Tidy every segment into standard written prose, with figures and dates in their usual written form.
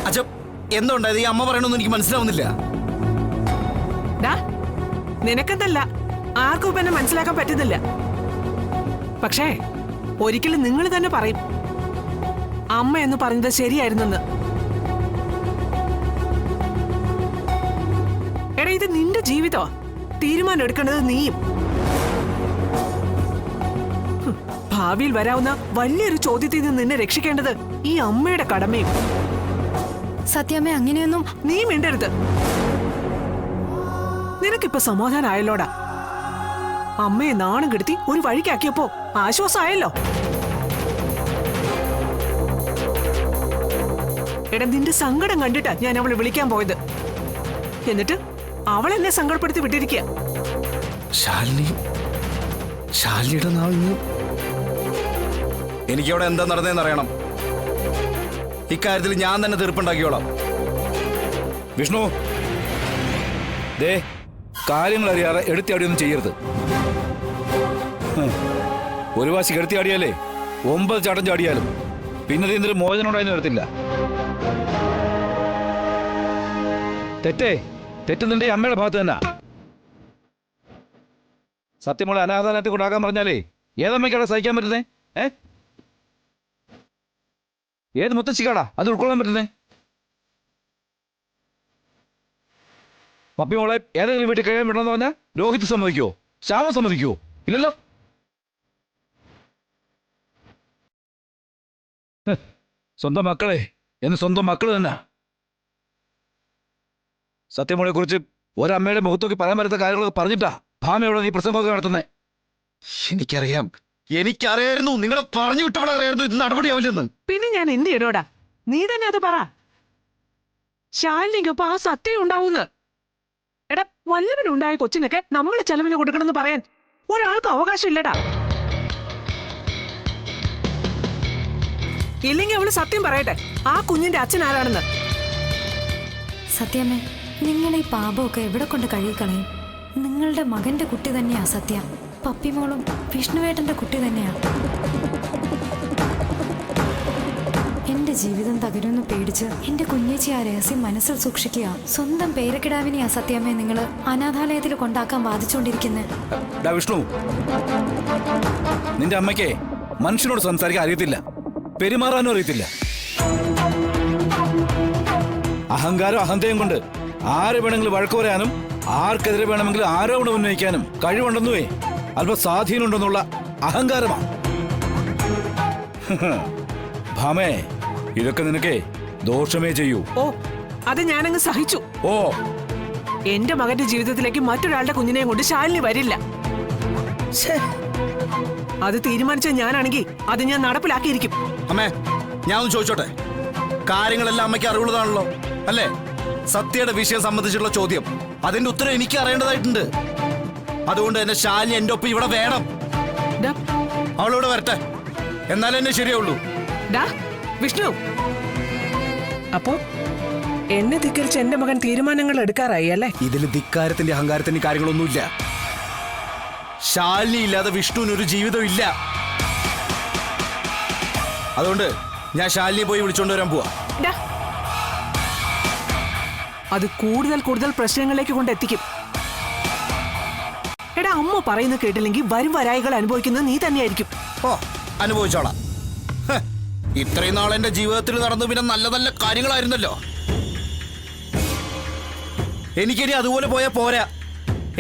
അച്ഛ എന്തുണ്ടായത്? ഈ അമ്മ പറയണമെന്ന് എനിക്ക് മനസ്സിലാവുന്നില്ല. നിനക്കെന്തല്ല, ആർക്കും ഇപ്പൊ എന്നെ മനസ്സിലാക്കാൻ പറ്റുന്നില്ല. പക്ഷേ ഒരിക്കലും നിങ്ങൾ തന്നെ പറയും അമ്മ എന്ന് പറഞ്ഞത് ശരിയായിരുന്നെന്ന്. എടാ, ഇത് നിന്റെ ജീവിതോ, തീരുമാനം എടുക്കേണ്ടത് നീയും. ഭാവിയിൽ വരാവുന്ന വലിയൊരു ചോദ്യത്തിൽ നിന്ന് നിന്നെ രക്ഷിക്കേണ്ടത് ഈ അമ്മയുടെ കടമയും. സത്യാമ്മ അങ്ങനെയൊന്നും. നീ മിണ്ടരുത്. നിനക്കിപ്പോ സമാധാനമായല്ലോടാ. അമ്മയെ നാണം കെടുത്തി ഒരു വഴിക്കാക്കിയപ്പോ ആശ്വാസമായല്ലോ. എടാ, നിന്റെ സങ്കടം കണ്ടിട്ടാ ഞാൻ അവളെ വിളിക്കാൻ പോയത്. എന്നിട്ട് അവൾ എന്നെ സങ്കടപ്പെടുത്തി വിട്ടിരിക്കുക. ശാലിനിയുടെ നാളിന് എനിക്കവിടെ എന്താ നടന്നതെന്ന് അറിയണം. ഇക്കാര്യത്തിൽ ഞാൻ തന്നെ തീർപ്പുണ്ടാക്കിയോളാം. വിഷ്ണു, ദേ കാര്യങ്ങൾ അറിയാതെ എടുത്തിയാടിയൊന്നും ചെയ്യരുത്. ഒരു വാശി കെടുത്തിയാടിയാലേ 9 ചാട്ടം ചാടിയാലും പിന്നെ ഇതിന് മോചനം ഉണ്ടായെന്ന് വരത്തില്ല. തെറ്റ് നിന്റെ അമ്മയുടെ ഭാഗത്ത് തന്നെ. സത്യമോളെ അനാഥാലയത്തിൽ കൊണ്ടാക്കാൻ പറഞ്ഞാലേ ഏതമ്മയ്ക്കാടാ സഹിക്കാൻ പറ്റുന്നേ? ഏത് മുത്തശ്ശിക്കാടാ അത് ഉൾക്കൊള്ളാൻ പറ്റുന്നേ? പപ്പിമോളെ ഏതെങ്കിലും വീട്ടിൽ കഴിയാൻ വിടണമെന്ന് പറഞ്ഞാൽ രോഹിത് സമ്മതിക്കുവോ? ശ്യാമ സമ്മതിക്കുവോ? ഇല്ലല്ലോ. സ്വന്തം മക്കളെ എന്ന് സ്വന്തം മക്കൾ തന്നെ. സത്യമോളെ കുറിച്ച് ഒരമ്മയുടെ മുഖത്തൊക്കെ പറയാൻ പറ്റാത്ത കാര്യങ്ങളൊക്കെ പറഞ്ഞിട്ടാ ഭാമയോടെ നീ പ്രസംഗമൊക്കെ നടത്തുന്നേ. എനിക്കറിയായിരുന്നു. നിങ്ങളെ പറഞ്ഞു വിട്ടവളറിയായിരുന്നു ഇത് നടപടിയാവില്ലെന്ന്. പിന്നെ ഞാൻ എന്ത് ചെയ്യണോടാ? നീ തന്നെ അത് പറ. ശാലിനിക്കൊപ്പം ആ സത്യം ഉണ്ടാവൂന്ന്. എടാ, വല്ലവനുണ്ടായ കൊച്ചിനൊക്കെ നമ്മളെ ചെലവിന് കൊടുക്കണമെന്ന് പറയാൻ ഒരാൾക്ക് അവകാശം ഇല്ലടാ. ഇല്ലെങ്കിൽ അവള് സത്യം പറയട്ടെ, ആ കുഞ്ഞിന്റെ അച്ഛൻ ആരാണെന്ന്. സത്യാമ്മേ, നിങ്ങൾ ഈ പാപമൊക്കെ എവിടെ കൊണ്ട് കഴുകിക്കളയും? നിങ്ങളുടെ മകന്റെ കുട്ടി തന്നെയാ സത്യ. പപ്പിമോളും വിഷ്ണുവേട്ടന്റെ കുട്ടി തന്നെയാ. എന്റെ ജീവിതം തകരുമെന്ന് പേടിച്ച് എന്റെ കുഞ്ഞേച്ചി ആ രഹസ്യം മനസ്സിൽ സൂക്ഷിക്കുക. സ്വന്തം പേരക്കിടാവിനെയാ സത്യാമ്മേ നിങ്ങൾ അനാഥാലയത്തിൽ കൊണ്ടാക്കാൻ ബാധിച്ചുകൊണ്ടിരിക്കുന്നത്. വിഷ്ണു, നിന്റെ അമ്മയ്ക്ക് മനുഷ്യനോട് സംസാരിക്കാൻ അറിയത്തില്ല, പെരുമാറാനും അറിയത്തില്ല. അഹങ്കാരം അഹന്തയും കൊണ്ട് ആര് വേണമെങ്കിലും വഴക്ക് പറയാനും ആർക്കെതിരെ വേണമെങ്കിലും ആരോപണം ഉന്നയിക്കാനും കഴിവുണ്ടെന്നുവേ അല്പ സ്വാധീനമുണ്ടെന്നുള്ള അഹങ്കാരമാണ്. ഭാമേ, ഇതൊക്കെ നിനക്കേ ദോഷമേ ചെയ്യൂ. ഓ, അത് ഞാനങ്ങ് സഹിച്ചു. ഓ, എന്റെ മകന്റെ ജീവിതത്തിലേക്ക് മറ്റൊരാളുടെ കുഞ്ഞിനെയും കൊണ്ട് ശാലിനി വരില്ല. അത് തീരുമാനിച്ച ഞാനാണെങ്കിൽ അത് ഞാൻ നടപ്പിലാക്കിയിരിക്കും. അമ്മേ, ഞാൻ ഒന്ന് ചോദിച്ചോട്ടെ? കാര്യങ്ങളെല്ലാം അമ്മയ്ക്ക് അറിവുള്ളതാണല്ലോ അല്ലേ? സത്യയുടെ വിഷയം സംബന്ധിച്ചുള്ള ചോദ്യം, അതിന്റെ ഉത്തരം എനിക്ക് അറിയേണ്ടതായിട്ടുണ്ട്. അതുകൊണ്ട് തന്നെ ശാലിനി എന്റെ ഒപ്പം ഇവിടെ വേണം. അവളിവിടെ വരട്ടെ, എന്നാലേ എന്നെ ശരിയാവുള്ളൂ. വിഷ്ണു, അപ്പോ എന്നെ ധിക്കരിച്ച് എന്റെ മകൻ തീരുമാനങ്ങൾ എടുക്കാറായി അല്ലേ? ഇതിൽ ധിക്കാരത്തിന്റെ അഹങ്കാരത്തിന്റെ കാര്യങ്ങളൊന്നുമില്ല. ശാലിനി ഇല്ലാതെ വിഷ്ണുവിനൊരു ജീവിതം ഇല്ല. അതുകൊണ്ട് ഞാൻ ശാലിനിയെ പോയി വിളിച്ചോണ്ട് വരാൻ പോവാ. അത് കൂടുതൽ പ്രശ്നങ്ങളിലേക്ക് കൊണ്ടെത്തിക്കും. എടാ, അമ്മ പറയുന്നത് കേട്ടില്ലെങ്കിൽ വരും വരായികൾ അനുഭവിക്കുന്നത് നീ തന്നെയായിരിക്കും. ഓ, അനുഭവിച്ചോളാം. ഇത്രയും നാൾ എന്റെ ജീവിതത്തിൽ നടന്നു പിന്നെ നല്ല നല്ല കാര്യങ്ങളായിരുന്നല്ലോ. എനിക്കിനി അതുപോലെ പോയാൽ പോരാ.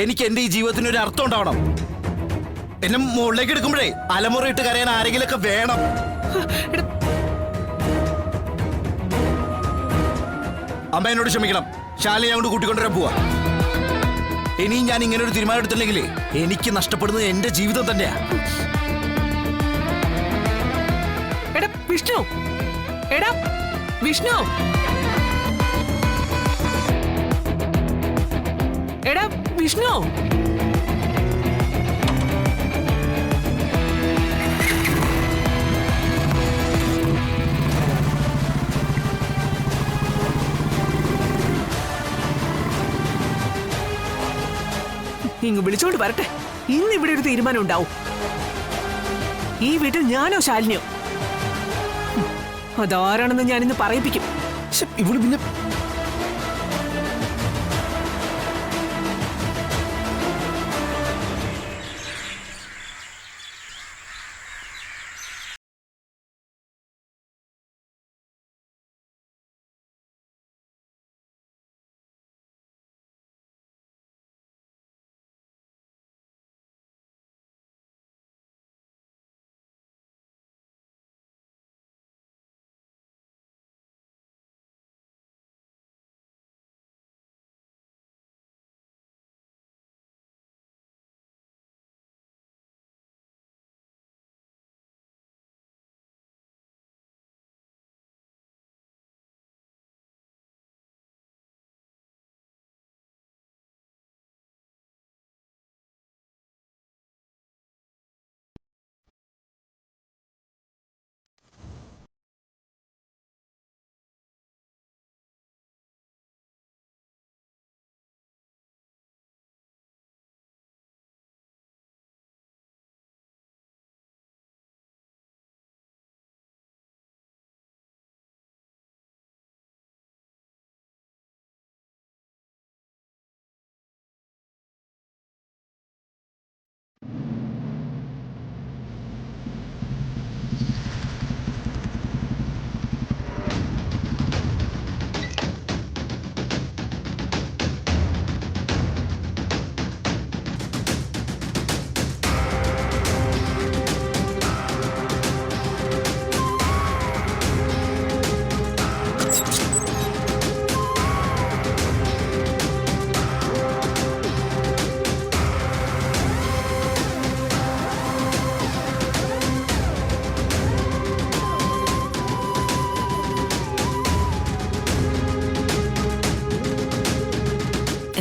എനിക്ക് എന്റെ ഈ ജീവിതത്തിന് ഒരു അർത്ഥം ഉണ്ടാവണം. എന്നെ മുകളിലേക്ക് എടുക്കുമ്പോഴേ അലമുറയിട്ട് കരയാൻ ആരെങ്കിലൊക്കെ വേണം. അമ്മ എന്നോട് ക്ഷമിക്കണം. ശാലിനി അങ്ങോട്ട് കൂട്ടിക്കൊണ്ടുവരാൻ പോവാ. ഇനിയും ഞാൻ ഇങ്ങനെ ഒരു തീരുമാനം എടുത്തില്ലെങ്കിലേ എനിക്ക് നഷ്ടപ്പെടുന്നത് എന്റെ ജീവിതം തന്നെയാ. എടാ വിഷ്ണു, എടാ വിഷ്ണു, എടാ വിഷ്ണു. ഇങ്ങ് വിളിച്ചോണ്ട് വരട്ടെ. ഇന്ന് ഇവിടെ ഒരു തീരുമാനം ഉണ്ടാവും. ഈ വീട്ടിൽ ഞാനോ ശാലിനിയോ? അതാരാണെന്ന് ഞാനിന്ന് പറയിപ്പിക്കും. ശ്ശെ, ഇവള് പിന്നെ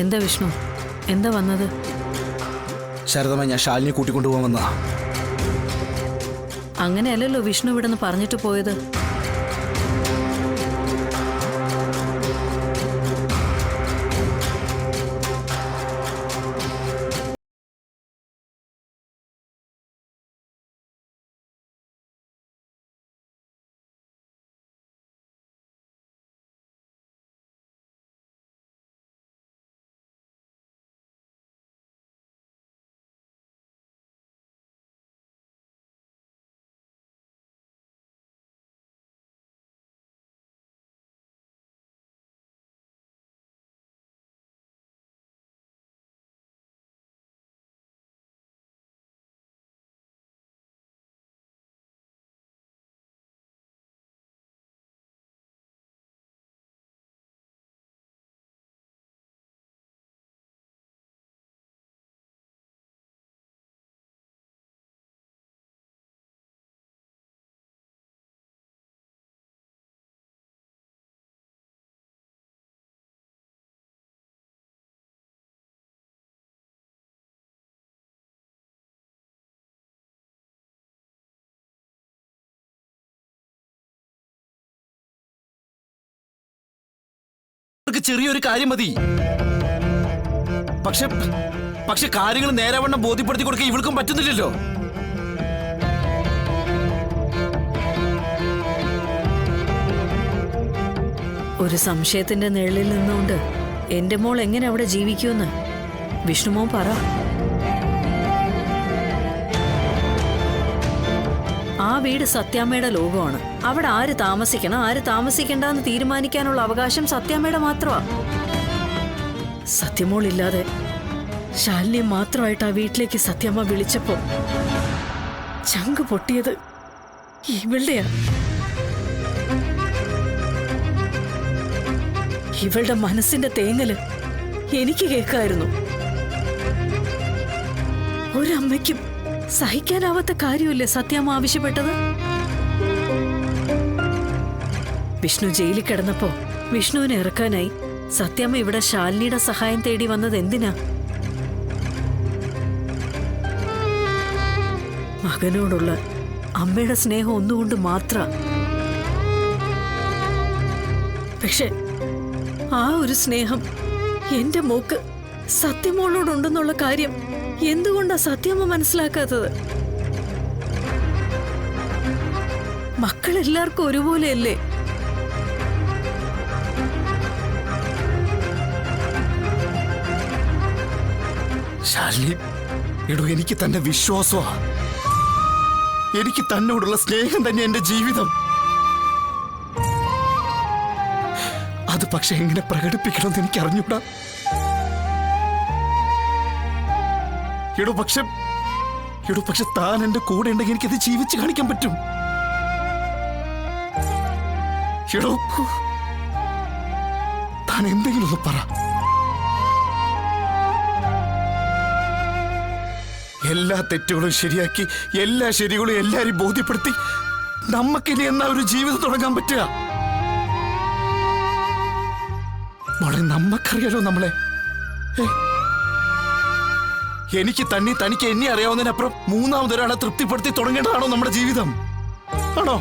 എന്താ വിഷ്ണു, എന്താ വന്നത്? ശാരദമ്മ, ഞാൻ ശാലിനെ കൂട്ടിക്കൊണ്ടുപോകാൻ വന്നതാ. അങ്ങനെയല്ലല്ലോ വിഷ്ണു ഇവിടെ നിന്ന് പറഞ്ഞിട്ട് പോയത്. ചെറിയൊരു കാര്യം മതി. പക്ഷെ കാര്യങ്ങൾ നേരെവണ്ണം ബോധ്യപ്പെടുത്തി കൊടുക്കാൻ ഇവൾക്കും പറ്റുന്നില്ലല്ലോ. ഒരു സംശയത്തിന്റെ നിഴലിൽ നിന്നുകൊണ്ട് എന്റെ മോൾ എങ്ങനെ അവിടെ ജീവിക്കുമെന്ന് വിഷ്ണുമോൻ പറ. ആ വീട് സത്യാമ്മയുടെ ലോകമാണ്. അവിടെ ആര് താമസിക്കണം, ആര് താമസിക്കണ്ടെന്ന് തീരുമാനിക്കാനുള്ള അവകാശം സത്യാമ്മയുടെ മാത്രമാ. സത്യമോളില്ലാതെ ശാലിനി മാത്രമായിട്ട് ആ വീട്ടിലേക്ക് സത്യാമ്മ വിളിച്ചപ്പോ ചങ്ക് പൊട്ടിയത് ഇവളുടെയാ. ഇവളുടെ മനസ്സിന്റെ തേങ്ങല് എനിക്ക് കേൾക്കായിരുന്നു. ഒരമ്മയ്ക്കും സഹിക്കാനാവാത്ത കാര്യമല്ലേ സത്യാമ്മ ആവശ്യപ്പെട്ടത്? വിഷ്ണു ജയിലിൽ കിടന്നപ്പോ വിഷ്ണുവിനെ ഇറക്കാനായി സത്യാമ്മ ഇവിടെ ശാലിനിയുടെ സഹായം തേടി വന്നത് എന്തിനാ? മകനോടുള്ള അമ്മയുടെ സ്നേഹം ഒന്നുകൊണ്ട് മാത്ര. പക്ഷെ ആ ഒരു സ്നേഹം എന്റെ മോക്ക് സത്യമോളോടുണ്ടെന്നുള്ള കാര്യം എന്തുകൊണ്ടാ സത്യമ്മ മനസ്സിലാക്കാത്തത്? മക്കളെല്ലാവർക്കും ഒരുപോലെയല്ലേ? ശാലിനി, എടോ എനിക്ക് തന്നെ വിശ്വാസമാ. എനിക്ക് തന്നോടുള്ള സ്നേഹം തന്നെ എന്റെ ജീവിതം. അത് പക്ഷെ എങ്ങനെ പ്രകടിപ്പിക്കണമെന്ന് എനിക്ക് അറിഞ്ഞൂടാ. എടോ പക്ഷെ താൻ എന്റെ കൂടെ ഉണ്ടെങ്കിൽ എനിക്കത് ജീവിച്ച് കാണിക്കാൻ പറ്റും. എടോ താൻ എന്തെങ്കിലും ഒന്ന് പറ. എല്ലാ തെറ്റുകളും ശരിയാക്കി എല്ലാ ശരികളും എല്ലാരെയും ബോധ്യപ്പെടുത്തി നമുക്കിനി എന്നാ ഒരു ജീവിതം തുടങ്ങാൻ പറ്റുക? മോളെ, നമ്മക്കറിയാലോ നമ്മളെ. എനിക്ക് തനിക്ക് എന്നെ അറിയാവുന്നതിനപ്പുറം മൂന്നാമതൊരാളെ തൃപ്തിപ്പെടുത്തി തുടങ്ങേണ്ടതാണോ നമ്മുടെ ജീവിതം? ആണോ?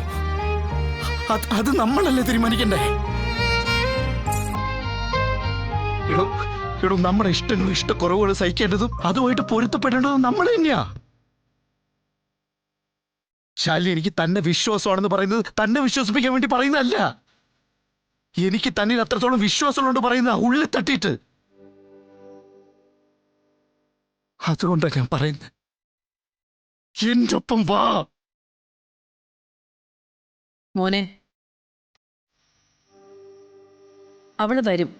അത് നമ്മളല്ലേ തീരുമാനിക്കണ്ടേ? എടോ നമ്മുടെ ഇഷ്ടങ്ങളും ഇഷ്ടക്കുറവുകളും സഹിക്കേണ്ടതും അതുമായിട്ട് പൊരുത്തപ്പെടേണ്ടതും നമ്മൾ തന്നെയാ. ശാലിനി, എനിക്ക് തന്നെ വിശ്വാസമാണെന്ന് പറയുന്നത് തന്നെ വിശ്വസിപ്പിക്കാൻ വേണ്ടി പറയുന്നതല്ല. എനിക്ക് തന്നെ അത്രത്തോളം വിശ്വാസമുള്ളതുകൊണ്ട് പറയുന്ന ഉള്ളിൽ തട്ടിയിട്ട്. അതുകൊണ്ടാണ് ഞാൻ പറയുന്നത്, എന്റെ ഒപ്പം വാ. മോനെ, അവള് വരും.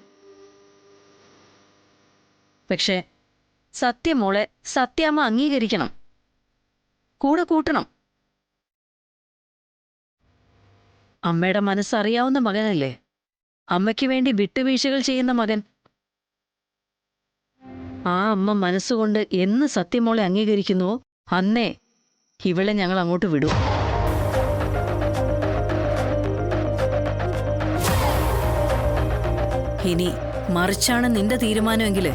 പക്ഷേ സത്യമോളെ സത്യാമ്മ അംഗീകരിക്കണം, കൂടെ കൂട്ടണം. അമ്മയുടെ മനസ്സറിയാവുന്ന മകനല്ലേ, അമ്മയ്ക്ക് വേണ്ടി വിട്ടുവീഴ്ചകൾ ചെയ്യുന്ന മകൻ. ആ അമ്മ മനസ്സുകൊണ്ട് എന്ന് സത്യമോളെ അംഗീകരിക്കുന്നുവോ അന്നേ ഇവളെ ഞങ്ങൾ അങ്ങോട്ട് വിടൂ. ഇനി മറിച്ചാണ് നിന്റെ തീരുമാനമെങ്കിൽ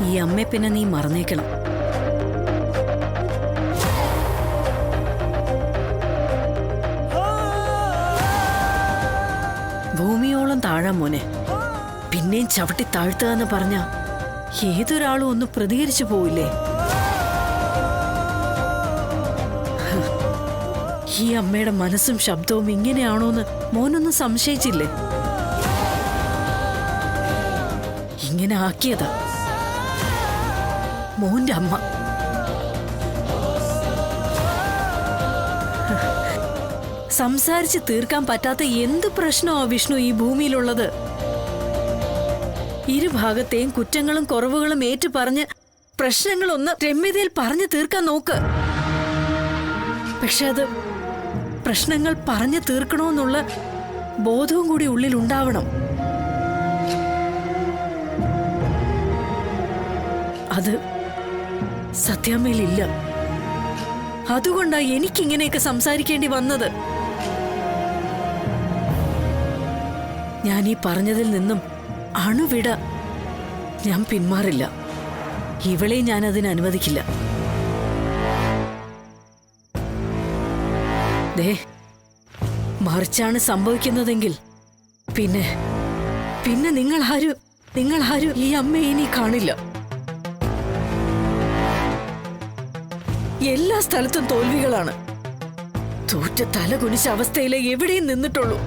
ഈ അമ്മയെ പിന്നെ നീ മറന്നേക്കണം. ഭൂമിയോളം താഴാൻ മോനെ. പിന്നെയും ചവിട്ടി താഴ്ത്തുക എന്ന് പറഞ്ഞ ഏതൊരാളും ഒന്ന് പ്രതികരിച്ചു പോവില്ലേ? ഈ അമ്മയുടെ മനസ്സും ശബ്ദവും ഇങ്ങനെയാണോന്ന് മോനൊന്നും സംശയിച്ചില്ലേ? ഇങ്ങനെ ആക്കിയതാ മോന്റെ അമ്മ. സംസാരിച്ച് തീർക്കാൻ പറ്റാത്ത എന്ത് പ്രശ്നമാ വിഷ്ണു ഈ ഭൂമിയിലുള്ളത്? ഇരുഭാഗത്തെയും കുറ്റങ്ങളും കുറവുകളും ഏറ്റു പറഞ്ഞ് പ്രശ്നങ്ങളൊന്ന് രമ്യതയിൽ പറഞ്ഞു തീർക്കാൻ നോക്ക്. പക്ഷെ അത് പ്രശ്നങ്ങൾ പറഞ്ഞു തീർക്കണമെന്നുള്ള ബോധവും കൂടി ഉള്ളിൽ ഉണ്ടാവണം. അത് സത്യാമ്മയിലില്ല. അതുകൊണ്ടാ എനിക്കിങ്ങനെയൊക്കെ സംസാരിക്കേണ്ടി വന്നത്. ഞാൻ ഈ പറഞ്ഞതിൽ നിന്നും അണുവിട ഞാൻ പിന്മാറില്ല. ഇവളെ ഞാൻ അതിന് അനുവദിക്കില്ല. ദേ, മറിച്ചാണ് സംഭവിക്കുന്നതെങ്കിൽ പിന്നെ പിന്നെ നിങ്ങളാരും ഈ അമ്മയെ ഇനി കാണില്ല. എല്ലാ സ്ഥലത്തും തോൽവികളാണ്. തോറ്റ തല കുനിച്ച അവസ്ഥയിലെ എവിടെയും നിന്നിട്ടുള്ളൂ.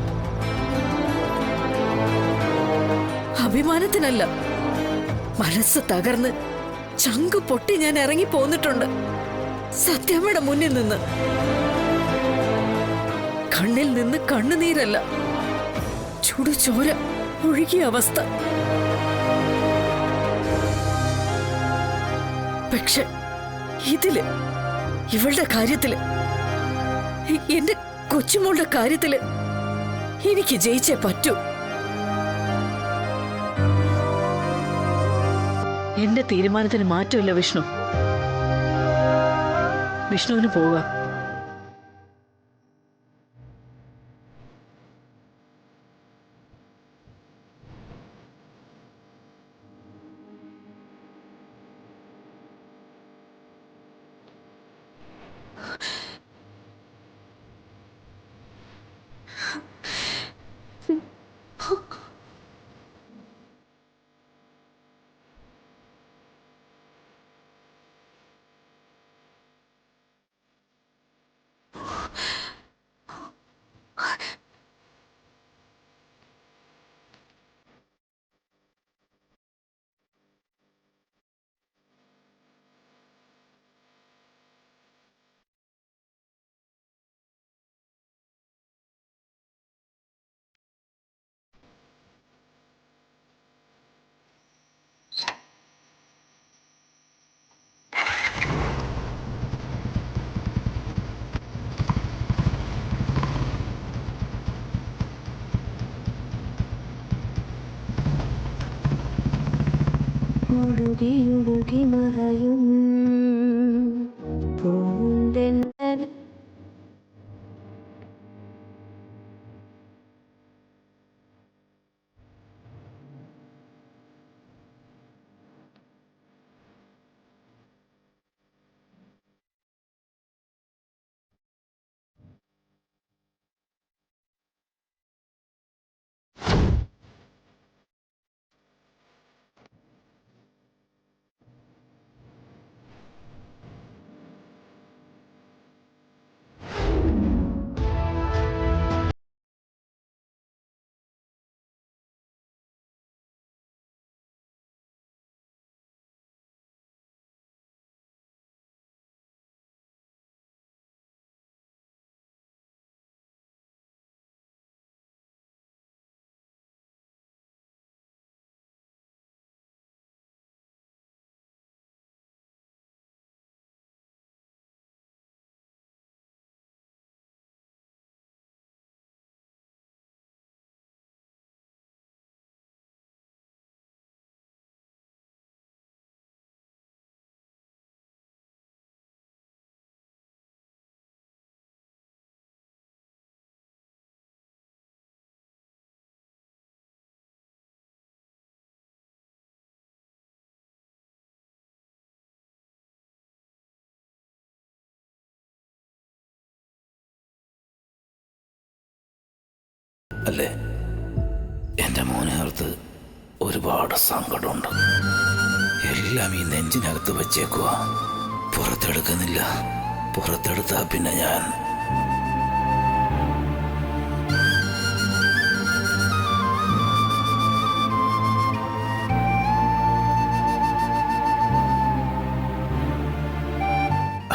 അഭിമാനത്തിനല്ല, മനസ്സ് തകർന്ന് ചങ്ക് പൊട്ടി ഞാൻ ഇറങ്ങി പോന്നിട്ടുണ്ട് സത്യാമ്മയുടെ മുന്നിൽ നിന്ന്. കണ്ണിൽ നിന്ന് കണ്ണുനീരല്ല, ചുടുചോര ഒഴുകിയ അവസ്ഥ. പക്ഷെ ഇതില്, ഇവളുടെ കാര്യത്തില്, എന്റെ കൊച്ചുമോളുടെ കാര്യത്തില് എനിക്ക് ജയിച്ചേ പറ്റൂ. എന്റെ തീരുമാനത്തിന് മാറ്റമില്ല വിഷ്ണു. വിഷ്ണുവിന് പോകാം. ഒഴുകി മറയും പൂന്തെന്നൽ അല്ലേ? എൻ്റെ മോനകത്ത് ഒരുപാട് സങ്കടമുണ്ട്. എല്ലാം ഈ നെഞ്ചിനകത്ത് വെച്ചേക്കുക, പുറത്തെടുക്കുന്നില്ല. പുറത്തെടുത്താ പിന്നെ ഞാൻ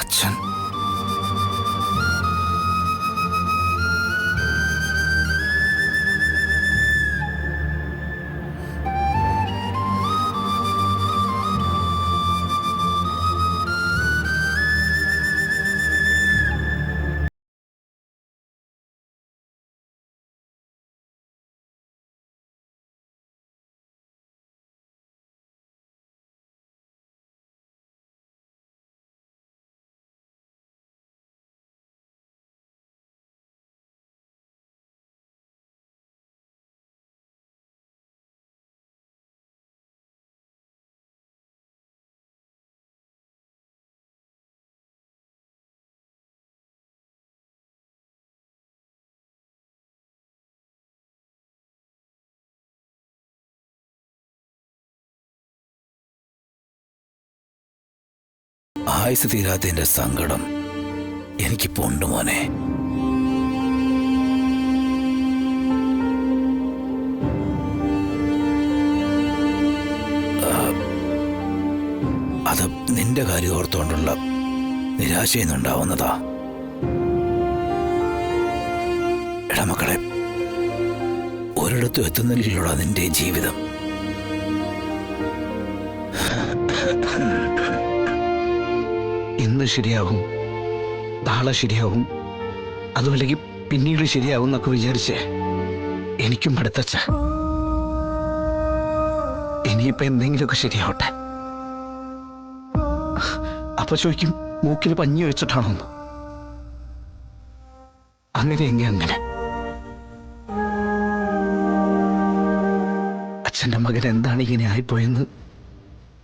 അച്ഛൻ ആയുസ് തീരാത്തതിൻ്റെ സങ്കടം എനിക്കിപ്പോൾ ഉണ്ട് മോനെ. അത് നിന്റെ കാര്യം ഓർത്തുകൊണ്ടുള്ള നിരാശയെന്നുണ്ടാവുന്നതാ. എടാ മക്കളെ, ഒരിടത്തും എത്തുന്നില്ലല്ലോടാ നിന്റെ ജീവിതം. ഇന്ന് ശരിയാവും, നാളെ ശരിയാവും, അതുമല്ലെങ്കിൽ പിന്നീട് ശരിയാവും എന്നൊക്കെ വിചാരിച്ചേ എനിക്കും മടുത്തച്ഛ. ഇനിയിപ്പോ എന്തെങ്കിലുമൊക്കെ ശരിയാവട്ടെ. അപ്പൊ ചോദിക്കും മൂക്കിൽ പഞ്ഞി വെച്ചിട്ടാണോന്ന്. അങ്ങനെയെങ്കിൽ അങ്ങനെ. അച്ഛൻ്റെ മകൻ എന്താണ് ഇങ്ങനെ ആയിപ്പോയെന്ന്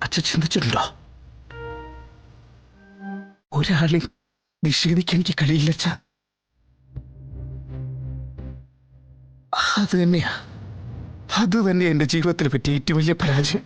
അച്ഛൻ ചിന്തിച്ചിട്ടുണ്ടോ? ഒരാളെ നിഷേധിക്കാൻ എനിക്ക് കഴിയില്ലച്ച. അത് തന്നെയാ എന്റെ ജീവിതത്തിൽ പറ്റിയ ഏറ്റവും വലിയ പരാജയം.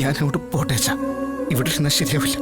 ഞാൻ അവിടെ പോട്ടേച്ച, ഇവിടെ ഇരുന്നാൽ ശരിയാവില്ല.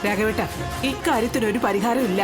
രാഘവേട്ട ഇക്കാര്യത്തിനൊരു പരിഹാരമില്ല.